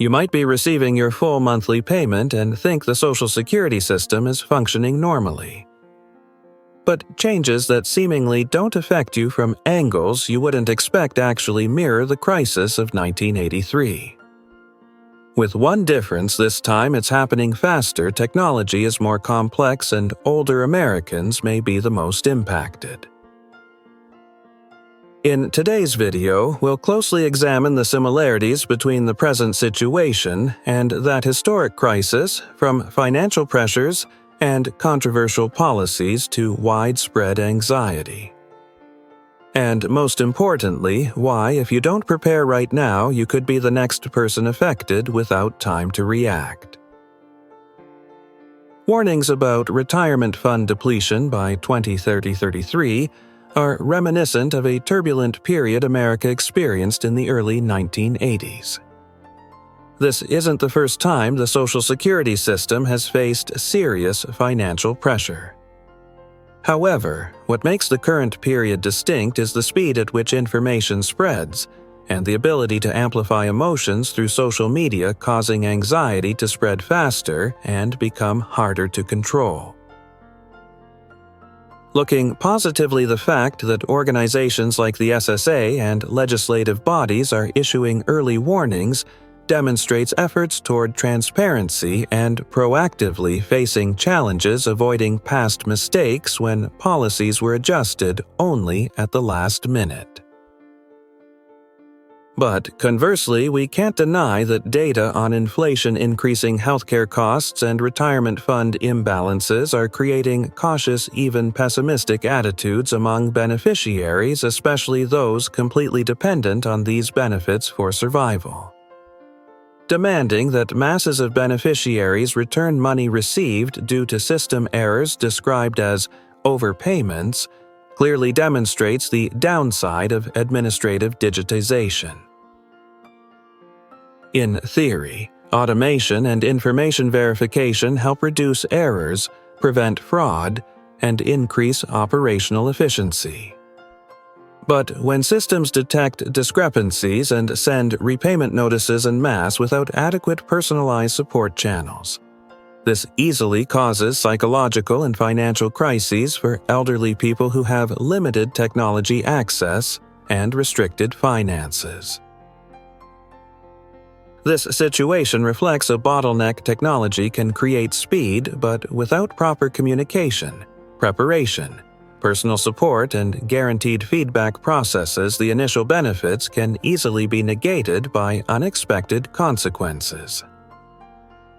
You might be receiving your full monthly payment and think the Social Security system is functioning normally. But changes that seemingly don't affect you from angles you wouldn't expect actually mirror the crisis of 1983. With one difference this time, it's happening faster, technology is more complex, and older Americans may be the most impacted. In today's video, we'll closely examine the similarities between the present situation and that historic crisis, from financial pressures and controversial policies to widespread anxiety. And most importantly, why, if you don't prepare right now, you could be the next person affected without time to react. Warnings about retirement fund depletion by 2033 are reminiscent of a turbulent period America experienced in the early 1980s. This isn't the first time the Social Security system has faced serious financial pressure. However, what makes the current period distinct is the speed at which information spreads, and the ability to amplify emotions through social media, causing anxiety to spread faster and become harder to control. Looking positively, the fact that organizations like the SSA and legislative bodies are issuing early warnings demonstrates efforts toward transparency and proactively facing challenges, avoiding past mistakes when policies were adjusted only at the last minute. But conversely, we can't deny that data on inflation, increasing healthcare costs, and retirement fund imbalances are creating cautious, even pessimistic attitudes among beneficiaries, especially those completely dependent on these benefits for survival. Demanding that masses of beneficiaries return money received due to system errors described as overpayments clearly demonstrates the downside of administrative digitization. In theory, automation and information verification help reduce errors, prevent fraud, and increase operational efficiency. But when systems detect discrepancies and send repayment notices en masse without adequate personalized support channels, this easily causes psychological and financial crises for elderly people who have limited technology access and restricted finances. This situation reflects a bottleneck. Technology can create speed, but without proper communication, preparation, personal support, and guaranteed feedback processes, the initial benefits can easily be negated by unexpected consequences.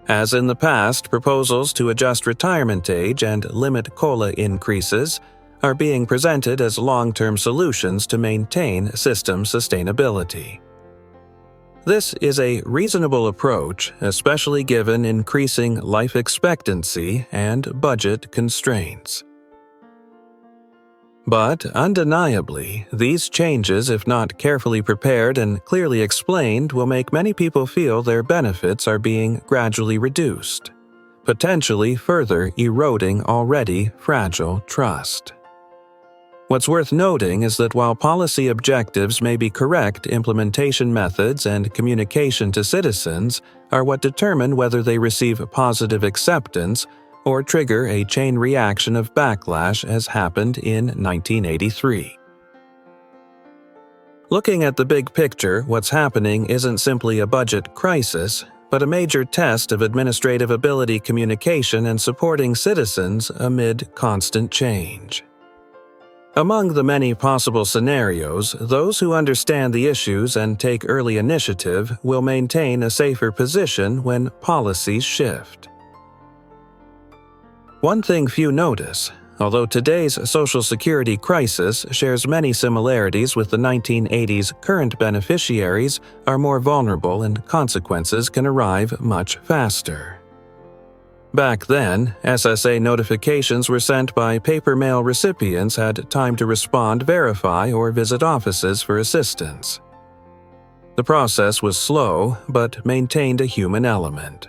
As in the past, proposals to adjust retirement age and limit COLA increases are being presented as long-term solutions to maintain system sustainability. This is a reasonable approach, especially given increasing life expectancy and budget constraints. But undeniably, these changes, if not carefully prepared and clearly explained, will make many people feel their benefits are being gradually reduced, potentially further eroding already fragile trust. What's worth noting is that while policy objectives may be correct, implementation methods and communication to citizens are what determine whether they receive positive acceptance or trigger a chain reaction of backlash, as happened in 1983. Looking at the big picture, what's happening isn't simply a budget crisis, but a major test of administrative ability, communication, and supporting citizens amid constant change. Among the many possible scenarios, those who understand the issues and take early initiative will maintain a safer position when policies shift. One thing few notice, although today's Social Security crisis shares many similarities with the 1980s, current beneficiaries are more vulnerable and consequences can arrive much faster. Back then, SSA notifications were sent by paper mail. Recipients had time to respond, verify, or visit offices for assistance. The process was slow, but maintained a human element.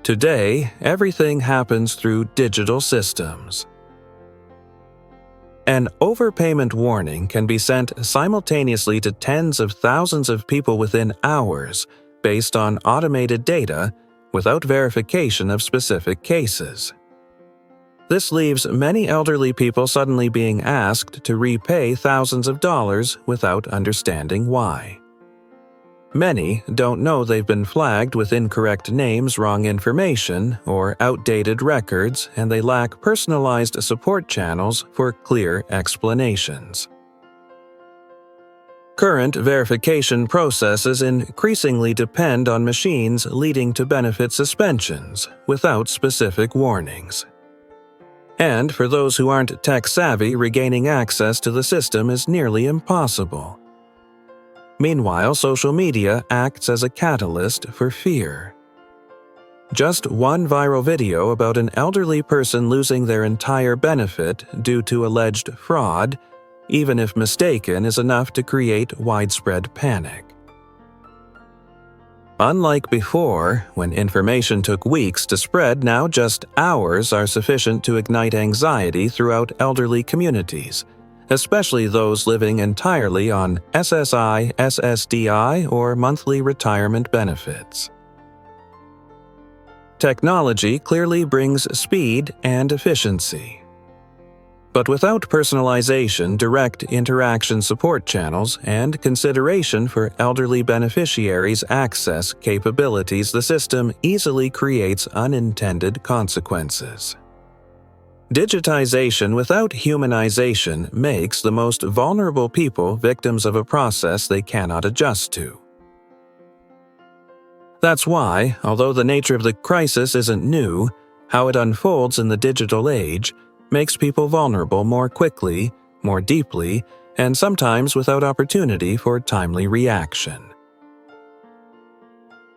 Today, everything happens through digital systems. An overpayment warning can be sent simultaneously to tens of thousands of people within hours, based on automated data without verification of specific cases. This leaves many elderly people suddenly being asked to repay thousands of dollars without understanding why. Many don't know they've been flagged with incorrect names, wrong information, or outdated records, and they lack personalized support channels for clear explanations. Current verification processes increasingly depend on machines, leading to benefit suspensions without specific warnings. And for those who aren't tech-savvy, regaining access to the system is nearly impossible. Meanwhile, social media acts as a catalyst for fear. Just one viral video about an elderly person losing their entire benefit due to alleged fraud, even if mistaken, is enough to create widespread panic. Unlike before, when information took weeks to spread, now just hours are sufficient to ignite anxiety throughout elderly communities, especially those living entirely on SSI, SSDI, or monthly retirement benefits. Technology clearly brings speed and efficiency. But without personalization, direct interaction support channels, and consideration for elderly beneficiaries' access capabilities, the system easily creates unintended consequences. Digitization without humanization makes the most vulnerable people victims of a process they cannot adjust to. That's why, although the nature of the crisis isn't new, how it unfolds in the digital age makes people vulnerable more quickly, more deeply, and sometimes without opportunity for timely reaction.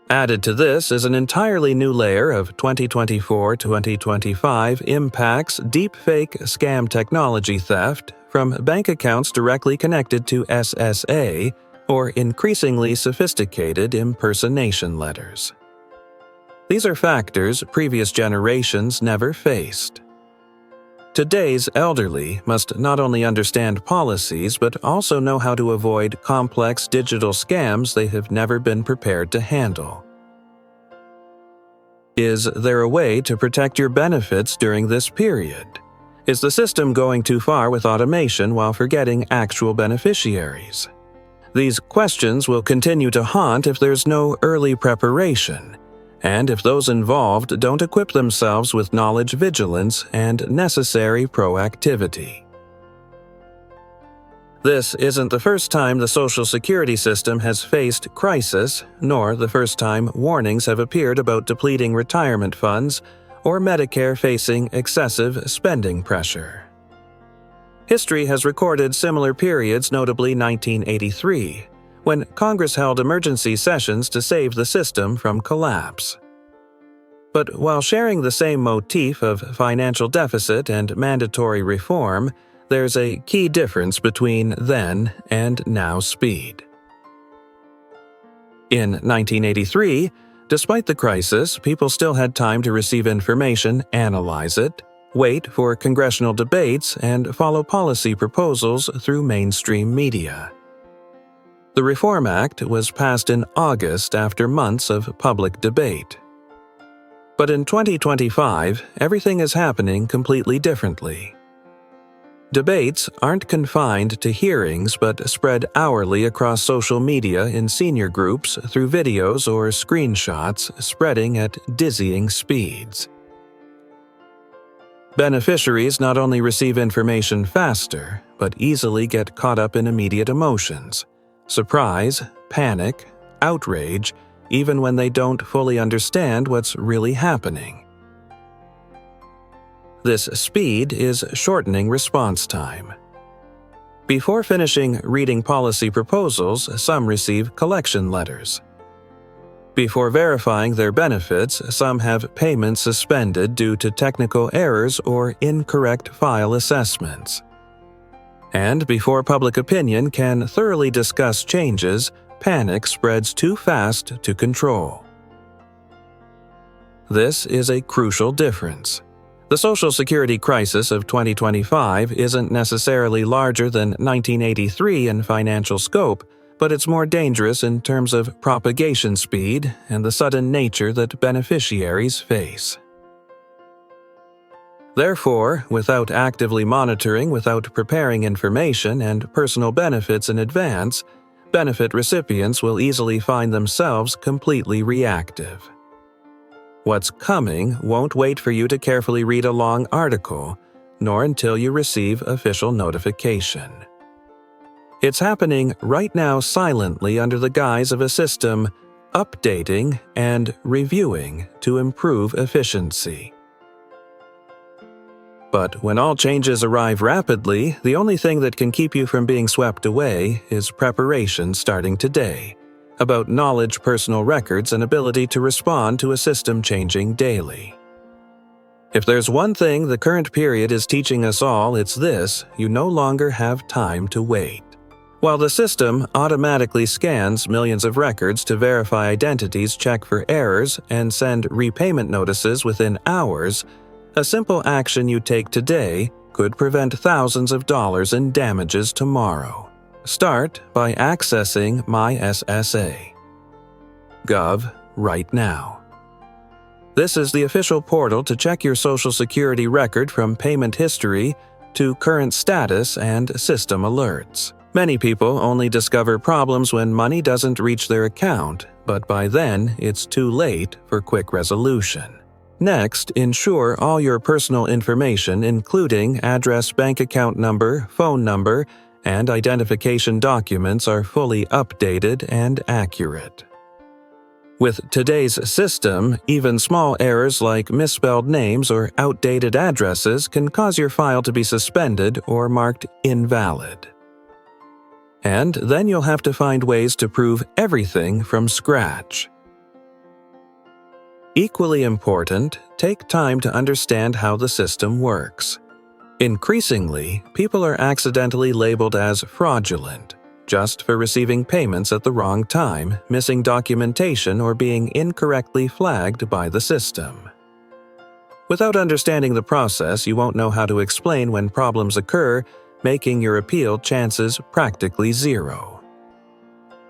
Added to this is an entirely new layer of 2024-2025 impacts deepfake scam technology theft from bank accounts directly connected to SSA or increasingly sophisticated impersonation letters. These are factors previous generations never faced. Today's elderly must not only understand policies but also know how to avoid complex digital scams they have never been prepared to handle. Is there a way to protect your benefits during this period? Is the system going too far with automation while forgetting actual beneficiaries? These questions will continue to haunt if there's no early preparation, and if those involved don't equip themselves with knowledge, vigilance, and necessary proactivity. This isn't the first time the Social Security system has faced crisis, nor the first time warnings have appeared about depleting retirement funds or Medicare facing excessive spending pressure. History has recorded similar periods, notably 1983, when Congress held emergency sessions to save the system from collapse. But while sharing the same motif of financial deficit and mandatory reform, there's a key difference between then and now speed. In 1983, despite the crisis, people still had time to receive information, analyze it, wait for congressional debates, and follow policy proposals through mainstream media. The Reform Act was passed in August after months of public debate. But in 2025, everything is happening completely differently. Debates aren't confined to hearings but spread hourly across social media in senior groups through videos or screenshots spreading at dizzying speeds. Beneficiaries not only receive information faster, but easily get caught up in immediate emotions: surprise, panic, outrage, even when they don't fully understand what's really happening. This speed is shortening response time. Before finishing reading policy proposals, some receive collection letters. Before verifying their benefits, some have payments suspended due to technical errors or incorrect file assessments. And before public opinion can thoroughly discuss changes, panic spreads too fast to control. This is a crucial difference. The Social Security crisis of 2025 isn't necessarily larger than 1983 in financial scope, but it's more dangerous in terms of propagation speed and the sudden nature that beneficiaries face. Therefore, without actively monitoring, without preparing information and personal benefits in advance, benefit recipients will easily find themselves completely reactive. What's coming won't wait for you to carefully read a long article, nor until you receive official notification. It's happening right now silently under the guise of a system updating and reviewing to improve efficiency. But when all changes arrive rapidly, the only thing that can keep you from being swept away is preparation starting today, about knowledge, personal records, and ability to respond to a system changing daily. If there's one thing the current period is teaching us all, it's this: you no longer have time to wait. While the system automatically scans millions of records to verify identities, check for errors, and send repayment notices within hours, a simple action you take today could prevent thousands of dollars in damages tomorrow. Start by accessing My SSA. Gov right now. This is the official portal to check your Social Security record from payment history to current status and system alerts. Many people only discover problems when money doesn't reach their account, but by then it's too late for quick resolution. Next, ensure all your personal information, including address, bank account number, phone number, and identification documents, are fully updated and accurate. With today's system, even small errors like misspelled names or outdated addresses can cause your file to be suspended or marked invalid. And then you'll have to find ways to prove everything from scratch. Equally important, take time to understand how the system works. Increasingly, people are accidentally labeled as fraudulent, just for receiving payments at the wrong time, missing documentation, or being incorrectly flagged by the system. Without understanding the process, you won't know how to explain when problems occur, making your appeal chances practically zero.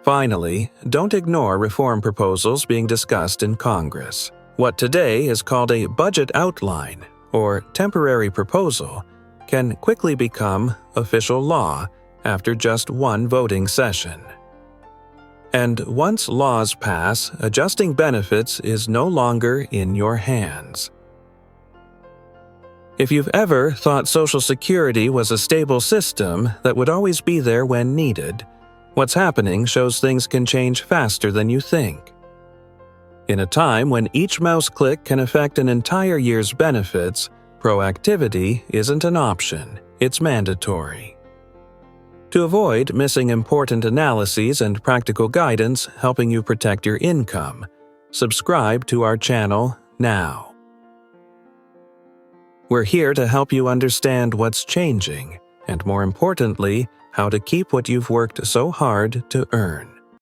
Finally, don't ignore reform proposals being discussed in Congress. What today is called a budget outline or temporary proposal can quickly become official law after just one voting session. And once laws pass, adjusting benefits is no longer in your hands. If you've ever thought Social Security was a stable system that would always be there when needed, what's happening shows things can change faster than you think. In a time when each mouse click can affect an entire year's benefits, proactivity isn't an option, it's mandatory. To avoid missing important analyses and practical guidance helping you protect your income, subscribe to our channel now. We're here to help you understand what's changing, and more importantly, how to keep what you've worked so hard to earn.